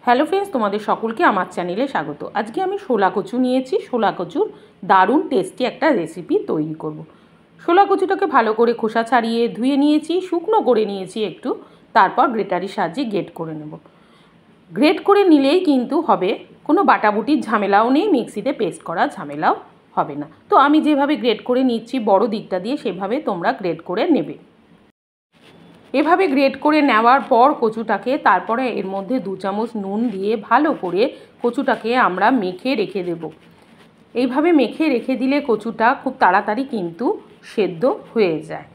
Hello friends, তোমাদের সকলকে আমার চ্যানেলে স্বাগত। আজকে আমি শোলা কচু নিয়েছি। শোলা কচুর দারুণ টেস্টি একটা রেসিপি তৈরি করব। শোলা কচুটাকে ভালো করে খোসা ছাড়িয়ে ধুয়ে নিয়েছি, শুকনো করে নিয়েছি একটু, তারপর গ্রেটারের সাহায্যে গ্রেট করে নেব। গ্রেট করে নিলেই কিন্তু হবে, কোনো বাটাবুটির ঝামেলাও নেই, মিক্সিতে পেস্ট করা ঝামেলাও হবে না। তো আমি যেভাবে গ্রেট করে নিচ্ছি বড় দিকটা দিয়ে, সেভাবে তোমরা গ্রেট করে নেবে। এভাবে গ্রেট করে নেওয়ার পর কচুটাকে তারপরে এর মধ্যে 2 চামচ নুন দিয়ে ভালো করে কচুটাকে আমরা মেখে রেখে দেব। এইভাবে মেখে রেখে দিলে কচুটা খুব তাড়াতাড়ি কিন্তু সেদ্ধ হয়ে যায়।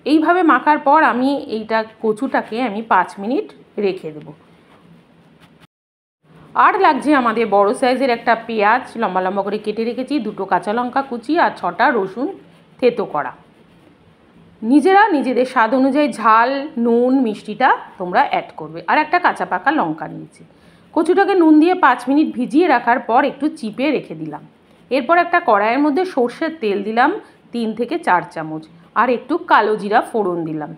এইভাবে মাখার পর আমি কচুটাকে 5 মিনিট রেখে দেব। আর লাগছে আমাদের বড় সাইজের একটা পেঁয়াজ লম্বা লম্বা করে কেটে রেখেছি, 2টো কাঁচা লঙ্কা কুচি আর 6টা রসুন থেতো করা। নিজেরা নিজেদের স্বাদ অনুযায়ী ঝাল, নুন, মিষ্টিটা তোমরা অ্যাড করবে। আর একটা কাঁচা পাকা লঙ্কা নিয়েছি। কচুটাকে নুন দিয়ে 5 মিনিট ভিজিয়ে রাখার পর একটু চিপে রেখে দিলাম। এরপর একটা কড়াইয়ের মধ্যে সর্ষের তেল দিলাম 3 থেকে 4 চামচ, আর একটু কালো জিরা ফোড়ন দিলাম।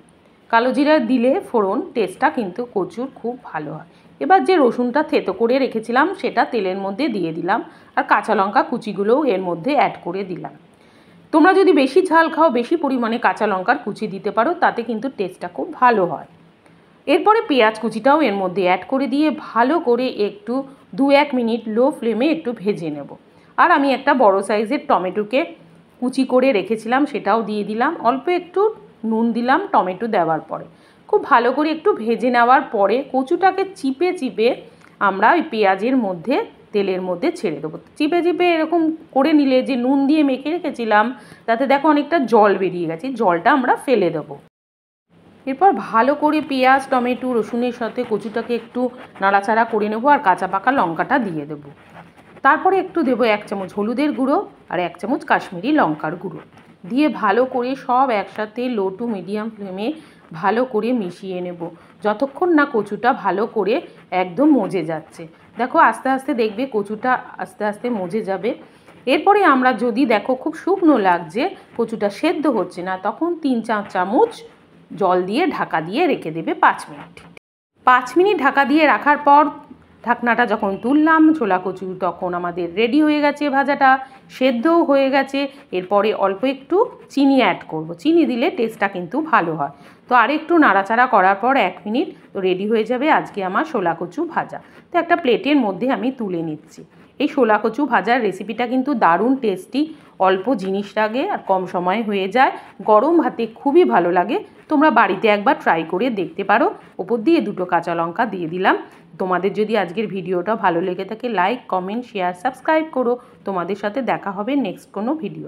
কালো জিরা দিলে ফোড়ন টেস্টটা কিন্তু কচুর খুব ভালো হয়। এবার যে রসুনটা থেতো করে রেখেছিলাম সেটা তেলের মধ্যে দিয়ে দিলাম, আর কাঁচা লঙ্কা কুচিগুলোও এর মধ্যে অ্যাড করে দিলাম। তোমরা যদি বেশি ঝাল খাও বেশি পরিমাণে কাঁচা লঙ্কার কুচি দিতে পারো, তাতে কিন্তু টেস্টটা খুব ভালো হয়। এরপরে পেঁয়াজ কুচিটাও এর মধ্যে অ্যাড করে দিয়ে ভালো করে একটু 2-1 মিনিট লো ফ্লেমে একটু ভেজে নেব। আর আমি একটা বড় সাইজের টমেটোকে কুচি করে রেখেছিলাম, সেটাও দিয়ে দিলাম। অল্প একটু নুন দিলাম টমেটো দেওয়ার পরে। খুব ভালো করে একটু ভেজে নেওয়ার পরে কচুটাকে চিপে চিপে আমরা ওই পেঁয়াজের মধ্যে তেলের মধ্যে ছেড়ে দেবো। চিপে চিপে এরকম করে নিলে, যে নুন দিয়ে মেখে রেখেছিলাম তাতে দেখো অনেকটা জল বেরিয়ে গেছে, জলটা আমরা ফেলে দেবো। এরপর ভালো করে পেঁয়াজ, টমেটো, রসুনের সাথে কচুটাকে একটু নাড়াচাড়া করে নেবো, আর কাঁচা পাকা লঙ্কাটা দিয়ে দেবো। তারপরে একটু দেবো 1 চামচ হলুদের গুঁড়ো আর 1 চামচ কাশ্মীরি লঙ্কার গুঁড়ো দিয়ে ভালো করে সব একসাথে লো টু মিডিয়াম ফ্লেমে ভালো করে মিশিয়ে নেব, যতক্ষণ না কচুটা ভালো করে একদম মজে যাচ্ছে। দেখো আস্তে আস্তে দেখবে কচুটা আস্তে আস্তে মজে যাবে। এরপরে আমরা যদি দেখো খুব শুকনো লাগছে, কচুটা সেদ্ধ হচ্ছে না, তখন 3-4 চামচ জল দিয়ে ঢাকা দিয়ে রেখে দেবে 5 মিনিট। 5 মিনিট ঢাকা দিয়ে রাখার পর ঢাকনাটা যখন তুললাম, ছোলা কচু তখন আমাদের রেডি হয়ে গেছে, ভাজাটা সেদ্ধও হয়ে গেছে। এরপরে অল্প একটু চিনি অ্যাড করব। চিনি দিলে টেস্টটা কিন্তু ভালো হয়। তো আর একটু নাড়াচাড়া করার পর 1 মিনিট তো রেডি হয়ে যাবে আজকে আমার শোলা কচু ভাজা। তো একটা প্লেটের মধ্যে আমি তুলে নিচ্ছি। এই শোলা কচু ভাজার রেসিপিটা কিন্তু দারুণ টেস্টি, অল্প জিনিস লাগে আর কম সময়ে হয়ে যায়, গরম ভাতে খুবই ভালো লাগে। তোমরা বাড়িতে একবার ট্রাই করে দেখতে পারো। ওপর দিয়ে 2টো কাঁচা লঙ্কা দিয়ে দিলাম। তোমাদের যদি আজকের ভিডিওটা ভালো লেগে থাকে লাইক, কমেন্ট, শেয়ার, সাবস্ক্রাইব করো। তোমাদের সাথে দেখা হবে নেক্সট কোনো ভিডিও।